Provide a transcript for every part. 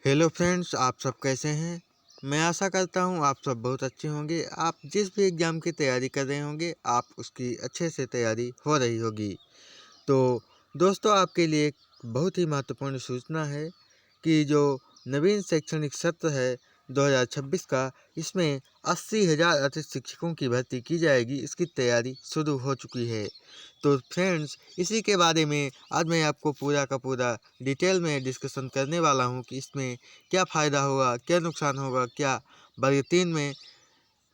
Hello friends, आप सब कैसे हैं। मैं आशा करता हूं आप सब बहुत अच्छे होंगे। आप जिस भी एग्ज़ाम की तैयारी कर रहे होंगे आप उसकी अच्छे से तैयारी हो रही होगी। तो दोस्तों, आपके लिए एक बहुत ही महत्वपूर्ण सूचना है कि जो नवीन शैक्षणिक सत्र है 2026 का, इसमें 80,000 अतिरिक्त शिक्षकों की भर्ती की जाएगी। इसकी तैयारी शुरू हो चुकी है। तो फ्रेंड्स, इसी के बारे में आज मैं आपको पूरा का पूरा डिटेल में डिस्कशन करने वाला हूं कि इसमें क्या फ़ायदा होगा, क्या नुकसान होगा, क्या वर्ग 3 में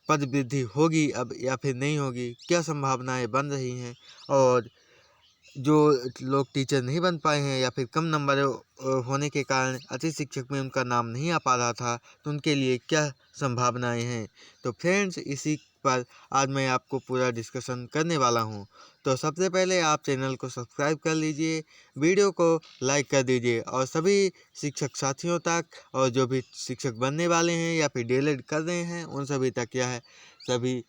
पद वृद्धि होगी अब या फिर नहीं होगी, क्या संभावनाएं बन रही हैं, और जो लोग टीचर नहीं बन पाए हैं या फिर कम नंबर होने के कारण अतिथि शिक्षक में उनका नाम नहीं आ पा रहा था, तो उनके लिए क्या संभावनाएं हैं। तो फ्रेंड्स, इसी पर आज मैं आपको पूरा डिस्कशन करने वाला हूं। तो सबसे पहले आप चैनल को सब्सक्राइब कर लीजिए, वीडियो को लाइक कर दीजिए और सभी शिक्षक साथियों तक, और जो भी शिक्षक बनने वाले हैं या फिर डीएलएड कर रहे हैं उन सभी तक क्या है, सभी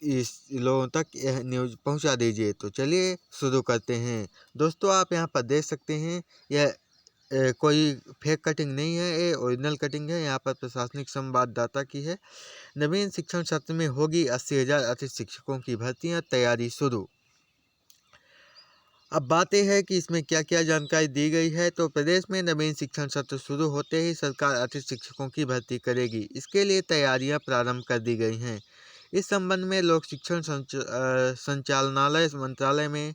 इस लोगों तक यह न्यूज़ पहुंचा दीजिए। तो चलिए शुरू करते हैं। दोस्तों, आप यहां पर देख सकते हैं, यह कोई फेक कटिंग नहीं है, ये ओरिजिनल कटिंग है। यहाँ पर प्रशासनिक संवाददाता की है। नवीन शिक्षण सत्र में होगी 80,000 अतिथि शिक्षकों की भर्तियां, तैयारी शुरू। अब बात यह है कि इसमें क्या क्या जानकारी दी गई है। तो प्रदेश में नवीन शिक्षण सत्र शुरू होते ही सरकार अतिथि शिक्षकों की भर्ती करेगी। इसके लिए तैयारियां प्रारंभ कर दी गई हैं। इस संबंध में लोक शिक्षण संचालनालय मंत्रालय में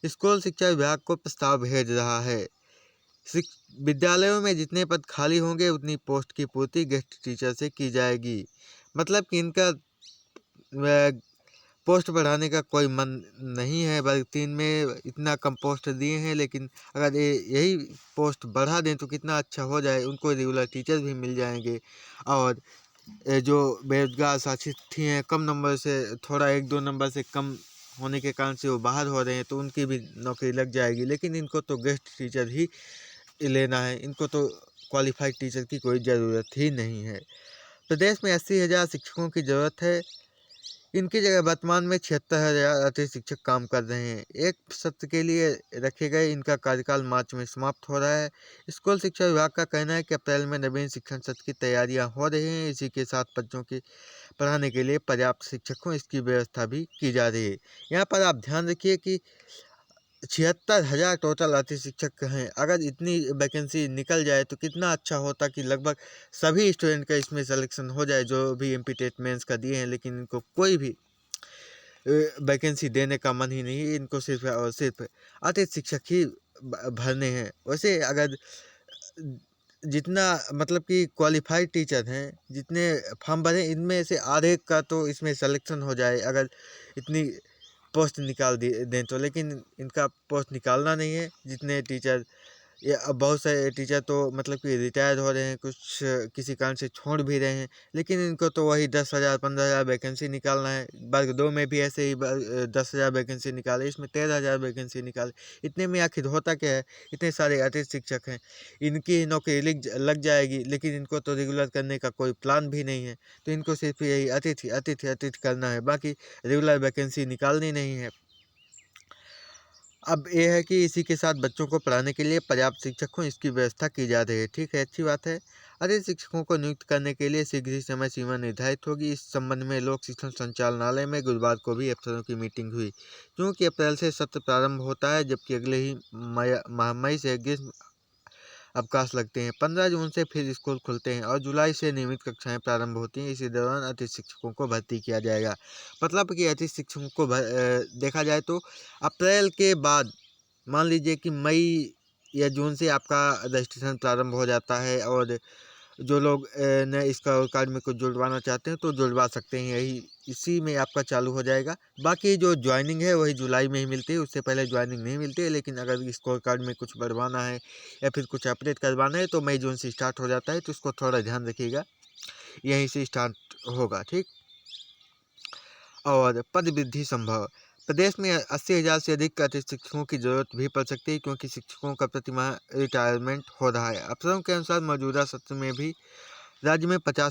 स्कूल शिक्षा विभाग को प्रस्ताव भेज रहा है। विद्यालयों में जितने पद खाली होंगे उतनी पोस्ट की पूर्ति गेस्ट टीचर से की जाएगी। मतलब कि इनका पोस्ट बढ़ाने का कोई मन नहीं है। वर्ग 3 में इतना कम पोस्ट दिए हैं, लेकिन अगर ये यही पोस्ट बढ़ा दें तो कितना अच्छा हो जाए। उनको रेगुलर टीचर भी मिल जाएंगे, और जो बेरोजगार साथी हैं, कम नंबर से, थोड़ा 1-2 नंबर से कम होने के कारण से वो बाहर हो रहे हैं, तो उनकी भी नौकरी लग जाएगी। लेकिन इनको तो गेस्ट टीचर ही लेना है, इनको तो क्वालिफाइड टीचर की कोई ज़रूरत ही नहीं है। प्रदेश में 80,000 शिक्षकों की ज़रूरत है। इनकी जगह वर्तमान में 76,000 अतिथि शिक्षक काम कर रहे हैं। एक सत्र के लिए रखे गए इनका कार्यकाल मार्च में समाप्त हो रहा है। स्कूल शिक्षा विभाग का कहना है कि अप्रैल में नवीन शिक्षण सत्र की तैयारियां हो रही हैं। इसी के साथ बच्चों की पढ़ाने के लिए पर्याप्त शिक्षक हों, इसकी व्यवस्था भी की जा रही है। यहाँ पर आप ध्यान रखिए कि 76,000 टोटल अतिथि शिक्षक हैं। अगर इतनी वैकेंसी निकल जाए तो कितना अच्छा होता कि लगभग सभी स्टूडेंट का इसमें सिलेक्शन हो जाए, जो भी एमपी टेट मेंस का दिए हैं। लेकिन इनको कोई भी वैकेंसी देने का मन ही नहीं है। इनको सिर्फ और सिर्फ अतिथि शिक्षक ही भरने हैं। वैसे अगर जितना मतलब कि क्वालिफाइड टीचर हैं, जितने फॉर्म भरे, इनमें से आधे का तो इसमें सिलेक्शन हो जाए अगर इतनी पोस्ट निकाल दें तो। लेकिन इनका पोस्ट निकालना नहीं है। जितने टीचर, ये अब बहुत सारे टीचर तो मतलब कि रिटायर हो रहे हैं, कुछ किसी कारण से छोड़ भी रहे हैं। लेकिन इनको तो वही 10,000 15,000 वैकेंसी निकालना है। वर्ग 2 में भी ऐसे ही 10,000 वैकेंसी निकाले, इसमें 13,000 वैकेंसी निकाले। इतने में आखिर होता क्या है, इतने सारे अतिथि शिक्षक हैं, इनकी नौकरी लग जाएगी। लेकिन इनको तो रेगुलर करने का कोई प्लान भी नहीं है। तो इनको सिर्फ यही अतिथि अतिथि अतिथि करना है, बाकी रेगुलर वैकेंसी निकालनी नहीं है। अब ये है कि इसी के साथ बच्चों को पढ़ाने के लिए पर्याप्त शिक्षक हों, इसकी व्यवस्था की जा रही है। ठीक है, अच्छी बात है। अतिथि शिक्षकों को नियुक्त करने के लिए शीघ्र ही समय सीमा निर्धारित होगी। इस संबंध में लोक शिक्षण संचालनालय में गुरुवार को भी अफसरों की मीटिंग हुई। क्योंकि अप्रैल से सत्र प्रारंभ होता है, जबकि अगले ही मई से ग्रीष्म अवकाश लगते हैं। 15 जून से फिर स्कूल खुलते हैं और जुलाई से नियमित कक्षाएं प्रारंभ होती हैं। इसी दौरान अतिथि शिक्षकों को भर्ती किया जाएगा। मतलब कि अतिथि शिक्षकों को देखा जाए तो अप्रैल के बाद, मान लीजिए कि मई या जून से आपका रजिस्ट्रेशन प्रारंभ हो जाता है, और जो लोग नए स्कॉलर कार्ड में कुछ जुड़वाना चाहते हैं तो जुड़वा सकते हैं। यही इसी में आपका चालू हो जाएगा। बाकी जो ज्वाइनिंग है वही जुलाई में ही मिलती है, उससे पहले ज्वाइनिंग नहीं मिलती है। लेकिन अगर स्कोर कार्ड में कुछ बढ़वाना है या फिर कुछ अपडेट करवाना है तो मई जून से स्टार्ट हो जाता है। तो इसको थोड़ा ध्यान रखिएगा, यहीं से स्टार्ट होगा। ठीक। और पद वृद्धि संभव। प्रदेश में 80,000 से अधिक अतिथि शिक्षकों की जरूरत भी पड़ सकती है, क्योंकि शिक्षकों का प्रतिमाह रिटायरमेंट हो रहा है। अफसरों के अनुसार मौजूदा सत्र में भी राज्य में 500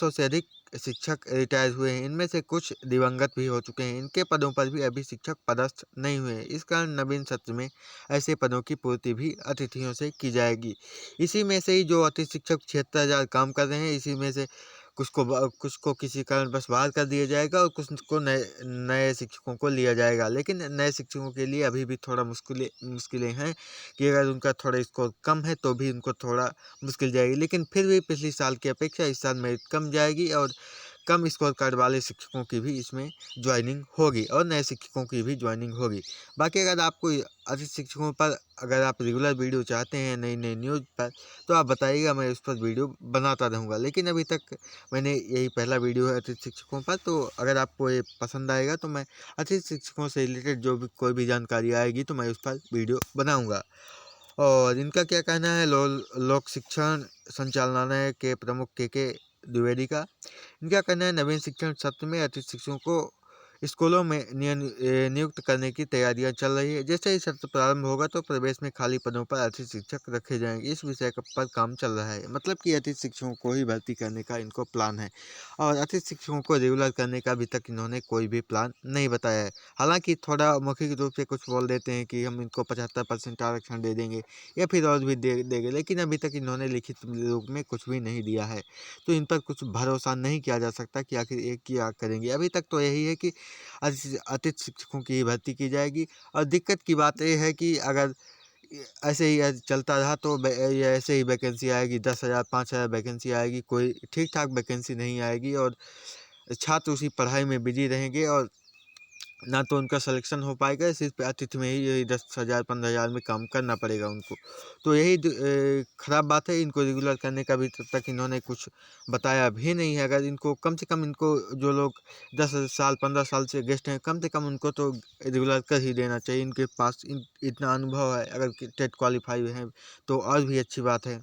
से अधिक शिक्षक रिटायर हुए हैं, इनमें से कुछ दिवंगत भी हो चुके हैं। इनके पदों पर भी अभी शिक्षक पदस्थ नहीं हुए हैं। इस कारण नवीन सत्र में ऐसे पदों की पूर्ति भी अतिथियों से की जाएगी। इसी में से ही जो अतिथि शिक्षक 76,000 काम कर रहे हैं, इसी में से कुछ को किसी कारणवश बाहर कर दिया जाएगा और कुछ को नए नए शिक्षकों को लिया जाएगा। लेकिन नए शिक्षकों के लिए अभी भी थोड़ा मुश्किलें हैं कि अगर उनका थोड़ा स्कोर कम है तो भी उनको थोड़ा मुश्किल जाएगी। लेकिन फिर भी पिछले साल की अपेक्षा इस साल मेरिट कम जाएगी और कम स्कोर कार्ड वाले शिक्षकों की भी इसमें ज्वाइनिंग होगी और नए शिक्षकों की भी ज्वाइनिंग होगी। बाकी अगर आपको अतिथि शिक्षकों पर अगर आप रेगुलर वीडियो चाहते हैं नई नई न्यूज़ पर, तो आप बताइएगा, मैं उस पर वीडियो बनाता रहूँगा। लेकिन अभी तक मैंने यही पहला वीडियो है अतिथि शिक्षकों पर, तो अगर आपको ये पसंद आएगा तो मैं अतिथि शिक्षकों से रिलेटेड जो भी कोई भी जानकारी आएगी तो मैं उस पर वीडियो बनाऊँगा। और इनका क्या कहना है लोक शिक्षण संचालनालय के प्रमुख के द्विवेदी का। इनका कहना है नवीन शिक्षण सत्र में अतिथि शिक्षकों को स्कूलों में नियुक्त करने की तैयारियां चल रही है। जैसे ही सत्र प्रारंभ होगा तो प्रदेश में खाली पदों पर अतिथि शिक्षक रखे जाएंगे। इस विषय पर काम चल रहा है, मतलब कि अतिथि शिक्षकों को ही भर्ती करने का इनको प्लान है और अतिथि शिक्षकों को रेगुलर करने का अभी तक इन्होंने कोई भी प्लान नहीं बताया है। हालांकि थोड़ा मौखिक रूप से कुछ बोल देते हैं कि हम इनको 75% आरक्षण दे देंगे या फिर और भी दे देंगे, लेकिन अभी तक इन्होंने लिखित रूप में कुछ भी नहीं दिया है। तो इन पर कुछ भरोसा नहीं किया जा सकता कि आखिर ये क्या करेंगे। अभी तक तो यही है कि अतिथि शिक्षकों की भर्ती की जाएगी। और दिक्कत की बात यह है कि अगर ऐसे ही चलता रहा तो ये ऐसे ही वैकेंसी आएगी, 10,000 5,000 वैकेंसी आएगी, कोई ठीक ठाक वैकेंसी नहीं आएगी और छात्र उसी पढ़ाई में बिजी रहेंगे और ना तो उनका सिलेक्शन हो पाएगा। सिर्फ अतिथि में ही यही 10,000 15,000 में काम करना पड़ेगा उनको। तो यही ख़राब बात है। इनको रेगुलर करने का भी तब तक इन्होंने कुछ बताया भी नहीं है। अगर इनको कम से कम इनको जो लोग 10 साल 15 साल से गेस्ट हैं, कम से कम उनको तो रेगुलर कर ही देना चाहिए। इनके पास इतना अनुभव है, अगर टेट क्वालिफाई है तो और भी अच्छी बात है।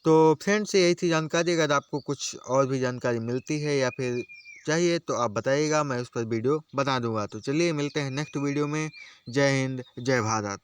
तो फ्रेंड्स, यही थी जानकारी। अगर आपको कुछ और भी जानकारी मिलती है या फिर चाहिए तो आप बताइएगा, मैं उस पर वीडियो बना दूंगा। तो चलिए मिलते हैं नेक्स्ट वीडियो में। जय हिंद, जय भारत।